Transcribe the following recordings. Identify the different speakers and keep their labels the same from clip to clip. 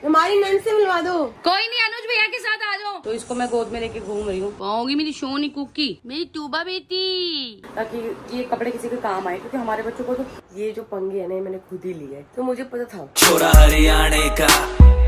Speaker 1: हमारी नन से मिलवा दो।
Speaker 2: कोई नहीं, अनुज भैया के साथ आ जाओ। तो इसको मैं गोद में लेके घूम रही हूँ। पाऊंगी मेरी सोनी कुकी, मेरी टूबा बेटी, ताकि ये कपड़े किसी के काम आए, क्योंकि हमारे बच्चों को तो ये जो पंगे है ना मैंने खुद ही लिए है, तो मुझे पता था।
Speaker 3: छोरा हरियाणे का,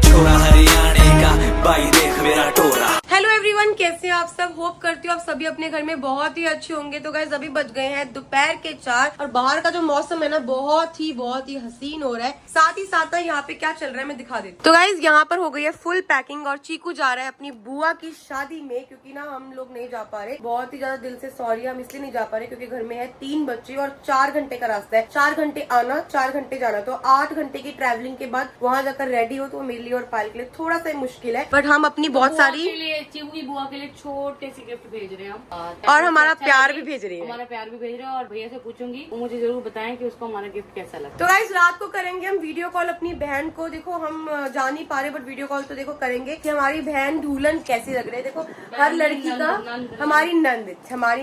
Speaker 3: छोरा हरियाणे का, भाई देख मेरा टोरा।
Speaker 1: हेलो एवरीवन, कैसे हैं आप सब? होप करती हूँ आप सभी अपने घर में बहुत ही अच्छे होंगे। तो गाइस अभी बज गए हैं दोपहर के 4 और बाहर का जो मौसम है ना बहुत ही हसीन हो रहा है। साथ ही साथ यहाँ पे क्या चल रहा है मैं दिखा देती हूँ। तो गाइस यहाँ पर हो गई है फुल पैकिंग और चीकू जा रहा है अपनी बुआ की शादी में, क्योंकि ना हम लोग नहीं जा पा रहे। बहुत ही ज्यादा दिल से सॉरी, हम इसलिए नहीं जा पा रहे क्योंकि घर में है 3 बच्चे और 4 घंटे का रास्ता है। 4 घंटे आना, 4 घंटे जाना, तो 8 घंटे की ट्रैवलिंग के बाद वहाँ जाकर रेडी हो तो मेरे लिए और पायल के लिए थोड़ा सा मुश्किल है। बट हम अपनी बहुत सारी
Speaker 2: बुआ के लिए छोटे से गिफ्ट भेज रहे हैं हम,
Speaker 1: और हमारा प्यार भी भेज रही है।
Speaker 2: हमारा प्यार भी भेज रहे हैं और भैया से पूछूंगी वो मुझे जरूर बताएं कि उसको हमारा गिफ्ट कैसा लगा।
Speaker 1: तो गाइस रात को करेंगे हम वीडियो कॉल अपनी बहन को। देखो हम जा नहीं पा रहे बट वीडियो कॉल तो देखो करेंगे कि हमारी बहन दुल्हन कैसी लग रही है। देखो हर लड़की का हमारी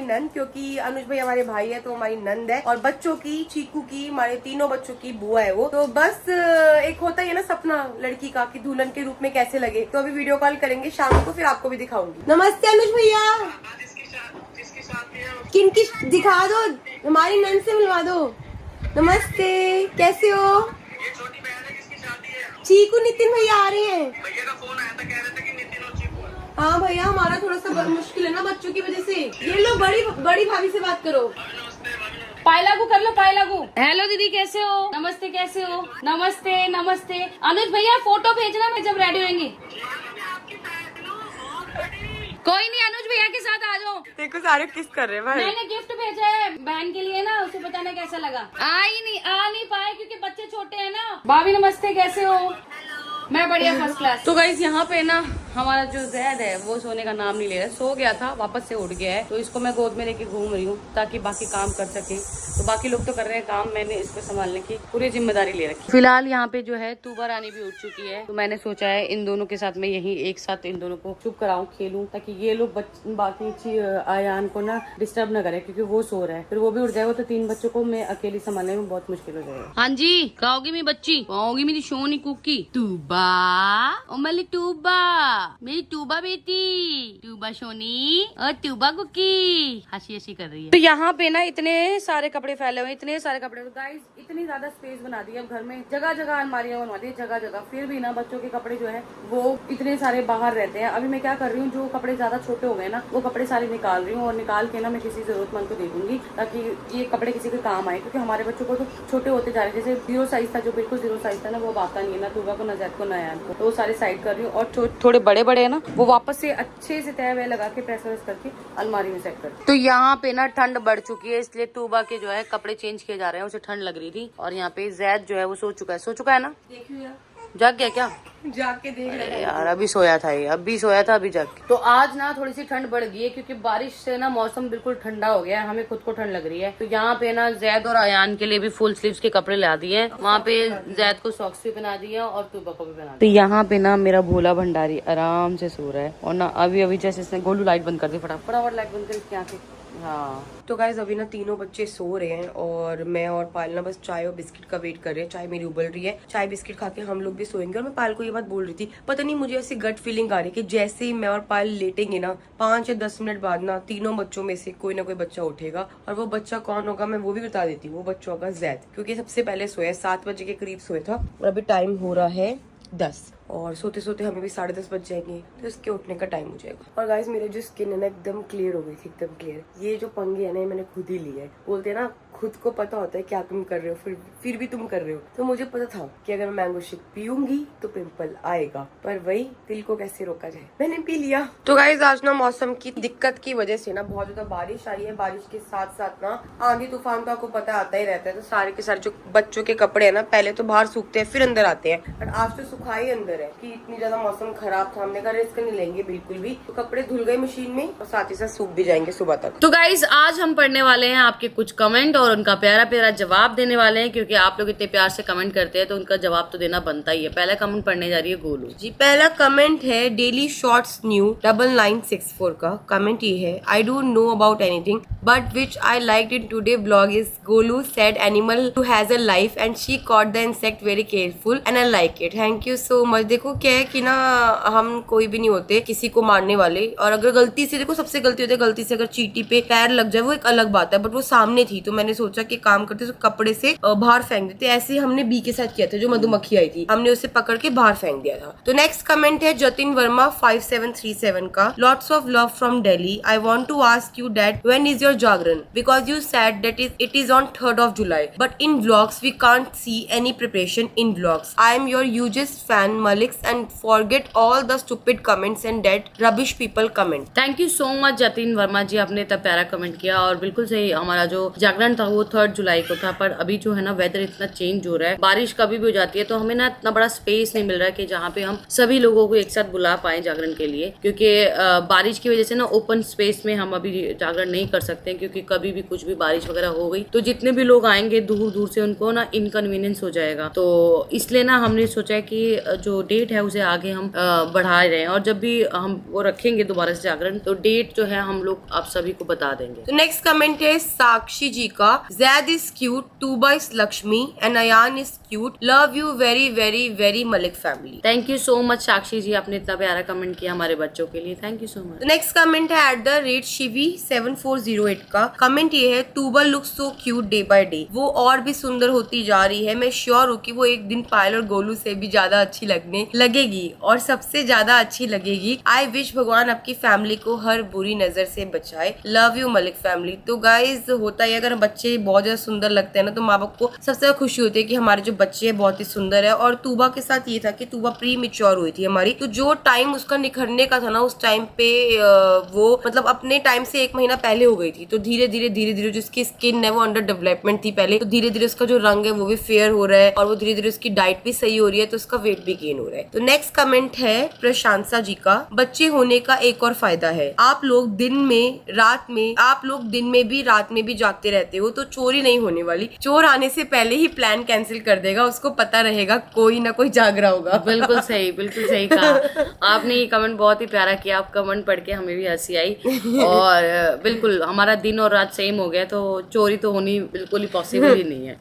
Speaker 1: नंद, क्योंकि अनुज भाई हमारे भाई है तो हमारी नंद है, और बच्चों की, चीकू की, हमारे तीनों बच्चों की बुआ है वो। तो बस एक होता है ना सपना लड़की का कि दुल्हन के रूप में कैसे लगे। तो अभी वीडियो कॉल करेंगे शाम को, फिर आपको भी दिखाऊंगी। नमस्ते अनुज भैया। किनकी दिखा दो, हमारी नंद से मिलवा दो। नमस्ते, कैसे हो?
Speaker 4: ये छोटी बहन है जिसकी शादी है।
Speaker 1: चीकू नितिन भैया आ रहे हैं।
Speaker 4: भैया का फोन आया था, कह रहे थे कि नितिन और चीकू है।
Speaker 1: हाँ भैया, हमारा थोड़ा सा मुश्किल है ना बच्चों की वजह से। ये लोग बड़ी भाभी से बात करो।
Speaker 2: पायलागू कर लो, पायलागू। हेलो दीदी, कैसे हो? नमस्ते, कैसे हो? नमस्ते नमस्ते। अनुज भैया फोटो भेजना मैं जब रेडी होंगी। कोई नहीं, अनुज भैया के साथ आ जाओ।
Speaker 1: देखो सारे किस कर रहे हैं भाई।
Speaker 2: मैंने गिफ्ट भेजा है बहन के लिए ना, उसे बताना कैसा लगा। आ नहीं पाए क्योंकि बच्चे छोटे हैं ना। भाभी नमस्ते, कैसे हो? मैं बढ़िया, फर्स्ट क्लास। तो गाइस यहाँ पे ना हमारा जो जैद है वो सोने का नाम नहीं ले रहा, सो गया था वापस से उठ गया है, तो इसको मैं गोद में लेके घूम रही हूँ ताकि बाकी काम कर सके। तो बाकी लोग तो कर रहे हैं काम, मैंने इसको संभालने की पूरी जिम्मेदारी ले रखी। फिलहाल यहाँ पे जो है तूबा रानी भी उठ चुकी है, तो मैंने सोचा है इन दोनों के साथ मैं यही एक साथ इन दोनों को चुप कराऊं, खेलूं, ताकि ये लोग बाकी आयान को ना डिस्टर्ब न करे, क्योंकि वो सो रहा है। फिर वो भी उठ जाएगा तो 3 बच्चों को मैं अकेली संभालने में बहुत मुश्किल हो जाएगा। हाँ जी, खाओगी मेरी बच्ची, खाओगी मेरी सोनी कुकी। टूबा, ओ मेरी टूबा, मेरी टूबा बेटी, टूबा सोनी और टूबा कुकी हंसी कर रही है। तो यहाँ पे ना इतने सारे कपड़े फैले हुए, इतने सारे कपड़े। तो गाइस इतनी ज्यादा स्पेस बना दी है अब घर में, जगह जगह अलमारियां बनवा दी, जगह जगह। फिर भी ना बच्चों के कपड़े जो है वो इतने सारे बाहर रहते हैं। अभी मैं क्या कर रही हूँ, जो कपड़े ज्यादा छोटे हो गए ना वो कपड़े सारे निकाल रही हूँ, और निकाल के ना मैं किसी जरूरतमंद को दे दूंगी ताकि ये कपड़े किसी के काम आए, क्योंकि हमारे बच्चों को तो छोटे होते जा रहे हैं। जैसे 0 साइज था, जो बिल्कुल 0 साइज था ना वो आता नहीं है ना टूबा को, ना जैद को, ना यान को, तो वो सारे साइड कर रही हूँ। और थोड़े बड़े बड़े है ना वो वापस से अच्छे से तय वह लगा के प्रेस वैस करके अलमारी में सेट कर। तो यहाँ पे ना ठंड बढ़ चुकी है, इसलिए टूबा के जो है कपड़े चेंज किए जा रहे हैं, उसे ठंड लग रही थी। और यहाँ पे जैद जो है वो सो चुका है ना।
Speaker 1: देखियो यार,
Speaker 2: जाग गया क्या?
Speaker 1: जाग के देख रहे हैं
Speaker 2: यार, अभी सोया था ये, अभी सोया था, अभी जाग के। तो आज ना थोड़ी सी ठंड बढ़ गई है क्योंकि बारिश से ना मौसम बिल्कुल ठंडा हो गया है, हमें खुद को ठंड लग रही है। तो यहाँ पे ना जैद और अयान के लिए भी फुल स्लीव्स के कपड़े ला दिए, वहाँ पे जैद को सॉक्स भी पहना दिए और टूबा को भी पहना दिया। तो यहाँ पे ना मेरा भोला भंडारी आराम से सो रहा है, और ना अभी जैसे इसने गोलू लाइट बंद कर दी, फटाफट लाइट बंद कर इसकी आंखें। हाँ
Speaker 1: तो गाइज अभी ना तीनों बच्चे सो रहे हैं और मैं और पायल ना बस चाय और बिस्किट का वेट कर रहे हैं। चाय मेरी उबल रही है, चाय बिस्किट खा के हम लोग भी सोएंगे। और मैं पायल को ये बात बोल रही थी, पता नहीं मुझे ऐसी गट फीलिंग आ रही है कि जैसे ही मैं और पायल लेटेंगे ना 5 या 10 मिनट बाद ना तीनों बच्चों में से कोई ना कोई बच्चा उठेगा। और वो बच्चा कौन होगा मैं वो भी बता देती हूँ, वो बच्चा होगा जैद, क्योंकि सबसे पहले सोया 7 बजे के करीब सोया था और अभी टाइम हो रहा है 10, और सोते सोते हमें भी 10:30 बज जाएंगे, तो इसके उठने का टाइम हो जाएगा। और गाइस मेरे जो स्किन है ना एकदम क्लियर हो गई थी, एकदम क्लियर। ये जो पंगे है ना मैंने खुद ही लिए है। बोलते हैं ना खुद को पता होता है क्या तुम कर रहे हो, फिर भी तुम कर रहे हो। तो मुझे पता था कि अगर मैं मैंगो शेक पीऊंगी तो पिंपल आएगा, पर वही दिल को कैसे रोका जाए, मैंने पी लिया। तो गाइस आज ना मौसम की दिक्कत की वजह से ना बहुत ज्यादा बारिश आई है। बारिश के साथ साथ ना आंधी तूफान तो आपको पता आता ही रहता है। तो सारे के सारे जो बच्चों के कपड़े है ना पहले तो बाहर सूखते हैं फिर अंदर आते हैं, बट आज तो सुखाई अंदर है कि इतनी ज्यादा मौसम खराब था। हमने कहा रिस्क नहीं लेंगे बिल्कुल भी, तो कपड़े धुल गए मशीन में और साथ ही साथ सूख भी जाएंगे सुबह तक।
Speaker 2: तो गाइस आज हम पढ़ने वाले हैं आपके कुछ कमेंट और उनका प्यारा प्यारा जवाब देने वाले हैं, क्योंकि आप लोग इतने प्यार से कमेंट करते हैं तो उनका जवाब तो देना बनता ही है। पहला कमेंट पढ़ने जा रही है गोलू
Speaker 1: जी। पहला कमेंट है डेली शॉर्ट्स न्यू 9964 का। कमेंट ये है, आई don't know about anything but which I like in today blog is Golu said animal who has a life and she caught the insect very careful and I like it. Thank you so much और देखो क्या है कि ना हम कोई भी नहीं होते किसी को मारने वाले, और अगर गलती से, देखो सबसे गलती होती है, गलती से अगर चींटी पे पैर लग जाए वो एक अलग बात है, बट वो सामने थी तो मैंने सोचा कि काम करते तो कपड़े से बाहर फेंक देते। ऐसे हमने बी के साथ किया था, जो मधुमक्खी आई थी हमने उसे पकड़ के बाहर फेंक दिया था। तो नेक्स्ट कमेंट है जतिन वर्मा 5737 का, lots of love from Delhi. I want to ask you that when is your Jagran, because you said that it is on 3rd of July, but in vlogs we can't see any preparation in vlogs. I am your hugest fan Maliks and forget all the stupid comments and that rubbish people comment.
Speaker 2: Thank you so much Jatin Verma ji, आपने इतना प्यारा comment किया। और बिल्कुल सही, हमारा जो जागरण था वो 3rd जुलाई को था, पर अभी जो है ना वेदर इतना चेंज हो रहा है, बारिश कभी भी हो जाती है, तो हमें ना इतना बड़ा स्पेस नहीं मिल रहा है कि जहाँ पे हम सभी लोगों को एक साथ बुला पाए जागरण के लिए, क्योंकि बारिश की वजह से ना ओपन स्पेस में हम अभी जागरण नहीं कर सकते, क्योंकि कभी भी कुछ भी बारिश वगैरह हो गई तो जितने भी लोग आएंगे दूर दूर से उनको ना इनकन्वीनियंस हो जाएगा। तो इसलिए ना हमने सोचा है कि जो डेट है उसे आगे हम बढ़ा रहे हैं, और जब भी हम वो रखेंगे दोबारा से जागरण तो डेट जो है हम लोग आप सभी को बता देंगे।
Speaker 1: तो नेक्स्ट कमेंट है साक्षी जी का, Zaid is cute, Tuba is Lakshmi and Ayan is cute, love you very very very Malik family.
Speaker 2: Thank you so much Sakshi ji, आपने इतना प्यारा कमेंट किया हमारे बच्चों के लिए, thank you so much.
Speaker 1: Next comment है @shivi7408 का। कमेंट ये है, Tuba look so cute day by day, वो और भी सुंदर होती जा रही है। मैं श्योर हूँ कि वो एक दिन पायल और गोलू से भी ज्यादा अच्छी लगने लगेगी और सबसे ज्यादा अच्छी लगेगी। आई विश भगवान आपकी फैमिली को हर बुरी नजर से बचाए, लव यू मलिक फैमिली। तो गाइज होता है, अगर बच्चे बहुत ज्यादा सुंदर लगते हैं ना तो माँ बाप को सबसे ज्यादा खुशी होती है कि हमारे जो बच्चे हैं बहुत ही सुंदर है। और तूबा के साथ ये था कि तूबा प्री मेच्योर हुई थी हमारी, तो जो टाइम उसका निखरने का था ना उस टाइम पे वो मतलब अपने टाइम से 1 महीना पहले हो गई थी। तो धीरे धीरे जिसकी स्किन है वो अंडर डेवलपमेंट थी पहले, तो धीरे धीरे उसका जो रंग है वो भी फेयर हो रहा है और वो धीरे धीरे उसकी डाइट भी सही हो रही है, तो उसका वेट भी गेन हो रहा है। तो नेक्स्ट कमेंट है प्रशांसा जी का, बच्चे होने का एक और फायदा है, आप लोग दिन में भी रात में भी जागते रहते हो, तो चोरी नहीं होने वाली। चोर आने से पहले ही प्लान कैंसिल कर देगा, उसको पता रहेगा कोई ना कोई जाग रहा होगा।
Speaker 2: बिल्कुल सही कहा आपने, ये कमेंट बहुत ही प्यारा किया। आप कमेंट पढ़ के हमें भी हंसी आई, और बिल्कुल हमारा दिन और रात सेम हो गया, तो चोरी तो होनी बिल्कुल ही पॉसिबल ही नहीं है।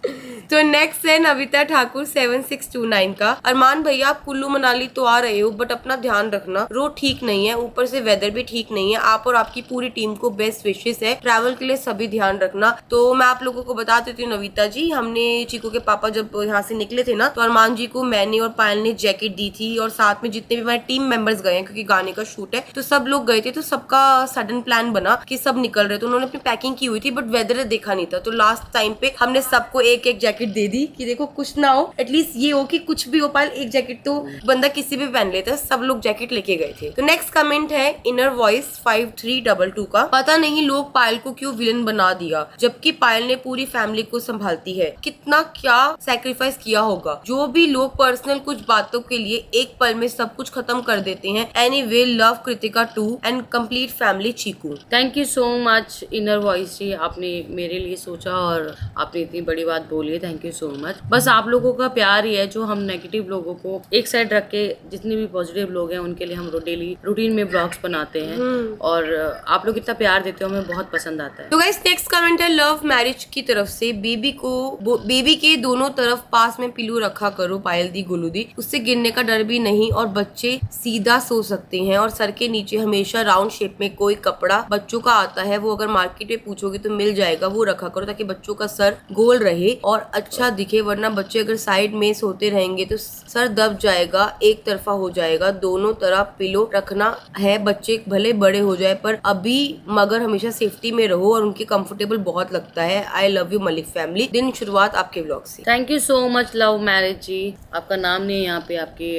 Speaker 1: तो नेक्स्ट है नविता ठाकुर 7629 का, अरमान भैया आप कुल्लू मनाली तो आ रहे हो बट अपना ध्यान रखना, रोड ठीक नहीं है, ऊपर से वेदर भी ठीक नहीं है। आप और आपकी पूरी टीम को बेस्ट विशेस है, ट्रैवल के लिए सभी ध्यान रखना। तो मैं आप लोगों को बता देती हूँ नविता जी, हमने चीकू के पापा जब यहाँ से निकले थे ना तो अरमान जी को मैंने और पायल ने जैकेट दी थी, और साथ में जितने भी हमारे टीम मेंबर्स गए हैं क्योंकि गाने का शूट है तो सब लोग गए थे, तो सबका सडन प्लान बना कि सब निकल रहे, तो उन्होंने अपनी पैकिंग की हुई थी बट वेदर देखा नहीं था, तो लास्ट टाइम पे हमने सबको एक एक जैकेट दे दी कि देखो कुछ ना हो, एटलीस्ट ये हो कि कुछ भी हो पायल एक जैकेट तो बंदा किसी भी पहन लेता है। सब लोग जैकेट लेके गए थे। तो नेक्स्ट कमेंट है इनर वॉइस 5322 का, पता नहीं लोग पायल को क्यों विलन बना दिया जबकि पायल ने पूरी फैमिली को संभालती है, कितना क्या सैक्रिफाइस किया होगा। जो भी लोग पर्सनल कुछ बातों के लिए एक पल में सब कुछ खत्म कर देते हैं। Anyway love Kritika 2 and complete family Cheeku.
Speaker 2: Thank you so much inner voice ji, आपने मेरे लिए सोचा और आपने इतनी बड़ी बात बोली है, थैंक यू सो मच। बस आप लोगों का प्यार ही है जो हम नेगेटिव लोगों को एक साइड रख के जितने भी पॉजिटिव लोग हैं उनके लिए हम डेली रूटीन में ब्लॉग्स बनाते हैं, और आप लोग इतना प्यार देते हो, हमें बहुत पसंद आता है।
Speaker 1: तो गाइस नेक्स्ट कमेंट है लव मैरिज की तरफ से, बेबी के दोनों तरफ पास में पिलो रखा करो, पायल दी गोलू दी, उससे गिरने का डर भी नहीं और बच्चे सीधा सो सकते हैं, और सर के नीचे हमेशा राउंड शेप में कोई कपड़ा बच्चों का आता है, वो अगर मार्केट में पूछोगे तो मिल जाएगा, वो रखा करो ताकि बच्चों का सर गोल रहे और अच्छा दिखे, वरना बच्चे अगर साइड में सोते रहेंगे तो सर दब जाएगा, एक तरफा हो जाएगा। दोनों तरफ पिलो रखना है, बच्चे भले बड़े हो जाए पर अभी मगर हमेशा सेफ्टी में रहो और उनके कंफर्टेबल बहुत लगता है। I love you Malik family. दिन शुरुआत आपके व्लॉग से।
Speaker 2: Thank you so much love marriage ji, आपका नाम नहीं है यहाँ पे, आपके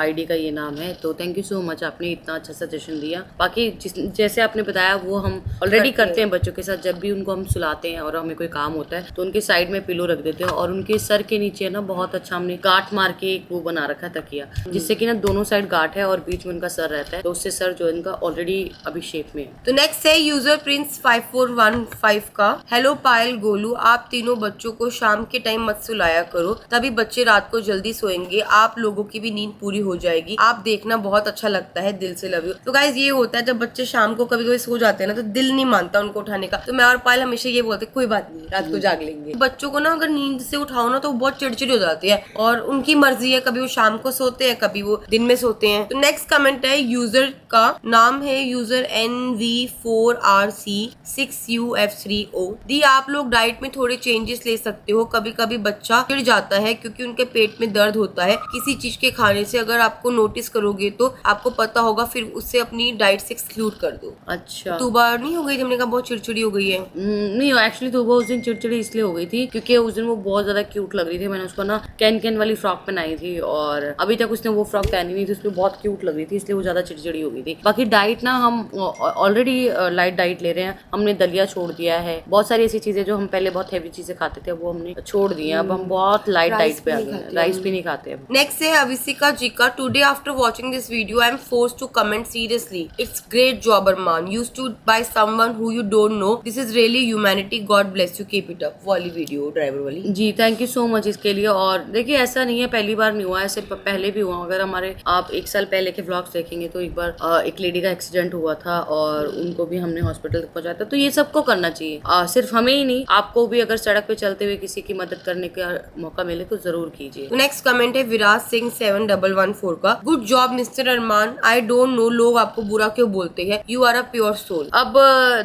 Speaker 2: आईडी का ये नाम है, तो थैंक यू सो मच, आपने इतना अच्छा सजेशन दिया। बाकी जैसे आपने बताया वो हम ऑलरेडी करते हैं बच्चों के साथ, जब भी उनको हम सुलाते हैं और हमें कोई काम होता है तो उनके साइड में पिलो रख देते हैं, और उनके सर के नीचे ना बहुत अच्छा हमने गांठ मार के एक वो बना रखा तकिया, जिससे कि ना दोनों साइड गांठ है और बीच में उनका सर रहता है, तो उससे सर जो है इनका ऑलरेडी अभी शेप में है।
Speaker 1: तो नेक्स्ट है यूजर प्रिंस 5415 का, हेलो पायल गोलू, आप तीनों बच्चों को शाम के टाइम मत सुलाया करो, तभी बच्चे रात को जल्दी सोएंगे, आप लोगों की भी नींद पूरी हो जाएगी, आप देखना बहुत अच्छा लगता है, दिल से लव यू। तो गाइज ये होता है जब बच्चे शाम को कभी कभी सो जाते हैं ना तो दिल नहीं मानता उनको उठाने का, तो मैं और पायल हमेशा ये बोलते कोई बात नहीं रात को जाग लेंगे। बच्चों को ना अगर नींद से उठाओ ना तो वो बहुत चिड़चिड़ी हो जाती है और उनकी मर्जी है, कभी वो शाम को सोते हैं कभी वो दिन में सोते हैं। तो नेक्स्ट कमेंट है यूजर का, नाम है यूजर NV4RC6UF3O। दी आप लोग डाइट में थोड़े चेंजेस ले सकते हो, कभी कभी बच्चा चिढ़ जाता है क्योंकि उनके पेट में दर्द होता है किसी चीज के खाने से। अगर आपको नोटिस करोगे तो आपको पता होगा, फिर उससे अपनी डाइट से एक्सक्लूड कर दो।
Speaker 2: अच्छा,
Speaker 1: तो बार नहीं हो गई, हमने कहा बहुत चिड़चिड़ी हो गई है।
Speaker 2: नहीं एक्चुअली तो वो उस दिन चिड़चिड़ी इसलिए हो गई थी क्योंकि उस दिन वो बहुत ज्यादा क्यूट लग रही थी। मैंने उसको ना कैन वाली फ्रॉक पहनाई थी और अभी तक उसने वो फ्रॉक पहनी नहीं थी, उसमें बहुत क्यूट लग रही थी, इसलिए वो ज्यादा चिड़चिड़ी हो गई थी। बाकी डाइट ना हम ऑलरेडी लाइट डाइट ले रहे हैं, हमने दलिया छोड़ दिया है, बहुत सारी ऐसी चीजें जो हम पहले बहुत हैवी चीजें खाते थे वो हमने छोड़ दी है। अब हम बहुत लाइट डाइट पे आ गए हैं, राइस भी नहीं खाते।
Speaker 1: नेक्स्ट है अविसिका जी का, today after watching this video I am forced to comment seriously, it's great job Arman, used to buy someone who you don't know, this is really humanity, God bless you, keep it up. वाली video driver वाली
Speaker 2: ji, thank you so much इसके लिए। और देखिए ऐसा नहीं है पहली बार नहीं हुआ, ऐसे पहले भी हुआ। अगर हमारे आप 1 साल पहले के व्लॉग्स देखेंगे तो एक बार एक लेडी का एक्सीडेंट हुआ था और उनको भी हमने हॉस्पिटल तक पहुंचाया था। तो ये सबको करना चाहिए, सिर्फ हमें ही नहीं, आपको भी अगर सड़क पे चलते हुए किसी की मदद करने का मौका मिले तो जरूर कीजिए।
Speaker 1: नेक्स्ट कमेंट है विराज सिंह 7114 का, good job mister Arman, I don't know लोग आपको बुरा क्यों बोलते हैं, you are a pure soul.
Speaker 2: अब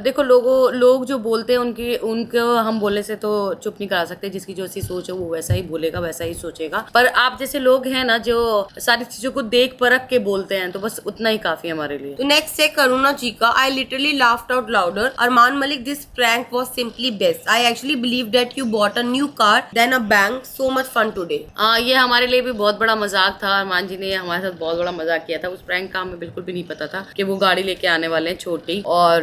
Speaker 2: देखो लोग जो बोलते हैं उनको हम बोलने से तो चुप नहीं करा सकते, जिसकी जो सी सोच है वो वैसा ही बोलेगा, वैसा ही सोचेगा। पर आप जैसे लोग हैं ना जो सारी चीजों को देख परख के बोलते हैं, तो बस उतना ही काफी हमारे लिए।
Speaker 1: तो नेक्स्ट है करुणा जी का, I literally laughed out louder, Arman Malik this prank was simply best, I actually believe that you bought a new car then a bank, so much fun today.
Speaker 2: ये हमारे लिए भी बहुत बड़ा मजाक था, अरमान जी ने हमारे साथ बहुत बड़ा मजाक किया था। उस प्रैंक का हमें बिल्कुल भी नहीं पता था कि वो गाड़ी लेके आने वाले हैं छोटी, और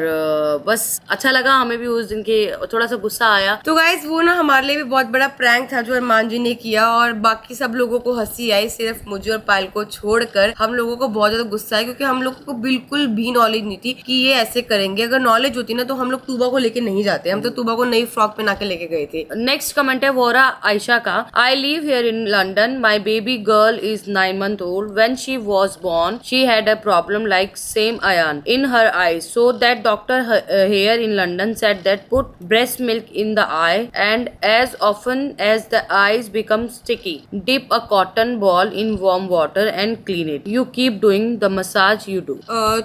Speaker 2: बस अच्छा लगा हमें भी उस दिन के, थोड़ा सा गुस्सा आया।
Speaker 1: तो गाइस वो ना हमारे लिए भी बहुत बड़ा प्रैंक था जो अरमान जी ने किया और बाकी सब लोगों को हंसी आई, सिर्फ मुझे और पायल को छोड़कर हम लोगों को बहुत ज्यादा गुस्सा है क्योंकि हम लोगों को बिल्कुल भी नॉलेज नहीं थी कि ये ऐसे करेंगे। अगर नॉलेज होती ना तो हम लोग तूबा को लेके नहीं जाते, हम तो तूबा को नई फ्रॉक पहना के लेके गए थे।
Speaker 2: नेक्स्ट कमेंट है वोरा आयशा का, I live here in London, my baby girl is 9 month old, when she was born she had a problem like same Ayan in her eyes, so that doctor here in London said that put breast milk in the eye and as often as the eyes become sticky dip a cotton ball in warm water and clean it, you keep doing the massage you do।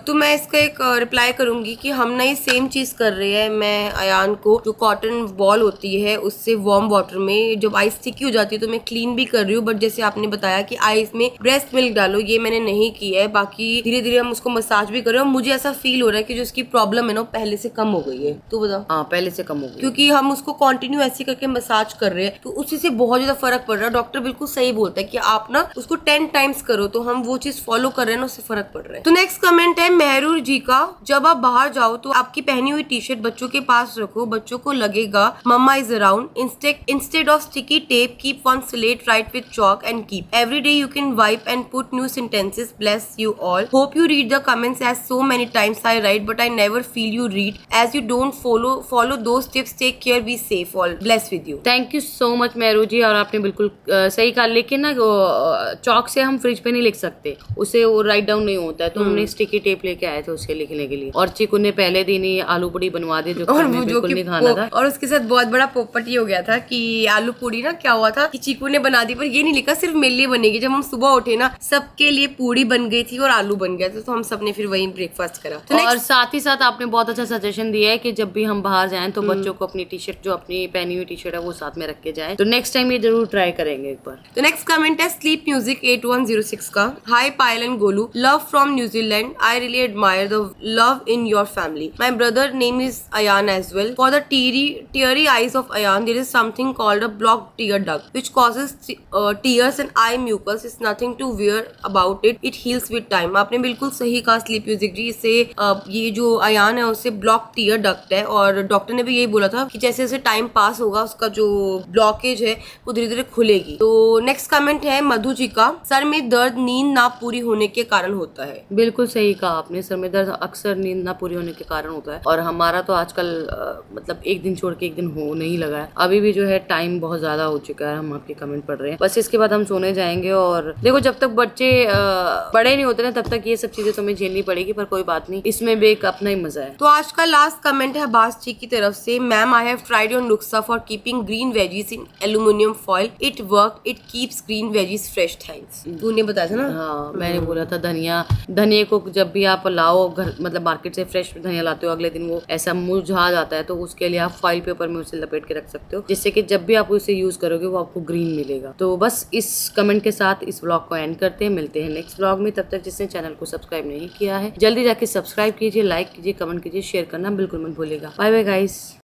Speaker 1: तो मैं इसका एक reply करूंगी कि हम ना ये same चीज कर रहे हैं। मैं अयान को जो कॉटन बॉल होती है उससे वार्म वाटर में जब आइस स्टिकी हो जाती है तो मैं क्लीन भी कर रही हूँ, बट जैसे आपने बताया कि आइस में ब्रेस्ट मिल्क डालो, ये मैंने नहीं किया है। बाकी धीरे धीरे हम उसको मसाज भी कर रहे हैं और मुझे ऐसा फील हो रहा है कि जो उसकी प्रॉब्लम है ना पहले से कम हो गई है। तो बताओ।
Speaker 2: हाँ, पहले से कम हो गई,
Speaker 1: क्योंकि हम उसको कंटिन्यू ऐसे करके मसाज कर रहे हैं तो उसी से बहुत ज्यादा फर्क पड़ रहा है। डॉक्टर बिल्कुल सही बोलता है कि आप ना उसको 10 times करो, तो हम वो चीज फॉलो कर रहे हैं ना, उससे फर्क पड़ रहा है। तो नेक्स्ट कमेंट है मेहरूर जी का, जब आप बाहर जाओ तो आपकी पहनी हुई टी शर्ट बच्चों के पास रखो, बच्चों को लगेगा mamma is around, instead of sticky tape keep one slate right with chalk and keep every day you can wipe and put new sentences, bless you all, hope you read the comments as so many times I write but I never feel you read as you don't follow those tips, take care, be safe, all bless with you।
Speaker 2: Thank you so much Mehru ji, और आपने बिल्कुल सही कहा। लेकिन ना चौक से हम fridge पे नहीं लिख सकते, उसे वो राइट डाउन नहीं होता है, तो हमने स्टिकी टेप लेके आए थे उससे लिखने के लिए। और चिकू ने पहले दिन ही आलू पूड़ी बनवा दी जो हमें बिल्कुल नहीं खाना था,
Speaker 1: और उसके साथ बहुत बड़ा पोपट ये हो गया था कि आलू पूड़ी ना क्या हुआ था कि चीकू ने बना दी पर ये नहीं लिखा सिर्फ मेरे लिए बनेगी। जब हम सुबह उठे ना सबके लिए पूड़ी बन गई थी और आलू बन गया था, तो हम सबने फिर वही ब्रेकफास्ट करा। तो
Speaker 2: और साथ ही साथ आपने बहुत अच्छा सजेशन दिया है कि जब भी हम बाहर जाएं तो बच्चों को अपनी टी शर्ट, जो अपनी पहनी हुई टी शर्ट है वो साथ में रख के जाएं। तो नेक्स्ट टाइम ये जरूर ट्राई करेंगे एक बार।
Speaker 1: तो नेक्स्ट कमेंट है स्लीप म्यूजिक 8106 का, hi Payal and Golu, love from New Zealand, I really admire the love in your family, my brother name is Ayan as well, for the teary eyes of Ayan there is something called a blocked tear duct which causes tears and eye mucus, is nothing to wear about it heals with time। आपने बिल्कुल सही कहा sleep music जी, इससे ये जो अयान है उससे block tier duct है और डॉक्टर ने भी यही बोला था कि जैसे जैसे टाइम पास होगा उसका जो ब्लॉकेज है वो धीरे धीरे खुलेगी। तो नेक्स्ट कमेंट है मधु जी का, सर में दर्द नींद ना पूरी होने के कारण होता है।
Speaker 2: बिल्कुल सही कहा आपने, सर में दर्द अक्सर नींद ना पूरी होने के कारण होता है और हमारा तो आजकल मतलब एक दिन छोड़ के एक दिन होने ही लगा है। अभी भी जो है टाइम बहुत ज्यादा हो चुका है, हम आपके कमेंट पढ़ रहे हैं, बस इसके बाद हम सोने जाएंगे। और देखो जब तक बच्चे बड़े नहीं होते ना तब तक ये सब चीजें तुम्हें झेलनी पड़ेगी, पर कोई बात नहीं, इसमें भी एक अपना ही मजा है।
Speaker 1: तो आज का लास्ट कमेंट है अब्बास जी की तरफ से, ma'am I have tried your नुस्खा for keeping green green veggies in aluminum foil. It worked. It keeps green veggies fresh. Thanks. तूने बताया था ना?
Speaker 2: हाँ, मैंने बोला था धनिया को जब भी आप लाओ घर, मतलब मार्केट से फ्रेश धनिया लाते हो, अगले दिन वो ऐसा मुरझा जाता है, तो उसके लिए आप फॉइल पेपर में उसे लपेट के रख सकते हो, जिससे कि जब भी आप उसे यूज करोगे वो आपको ग्रीन मिलेगा। तो बस इस कमेंट के साथ इस व्लॉग को एंड करते हैं। मिलते हैं नेक्स्ट व्लॉग में। तब तक जिसने चैनल को सब्सक्राइब नहीं किया है जल्दी जाके सब्सक्राइब कीजिए, लाइक कीजिए, कमेंट कीजिए, शेयर करना बिल्कुल मत भूलिएगा। Bye bye guys.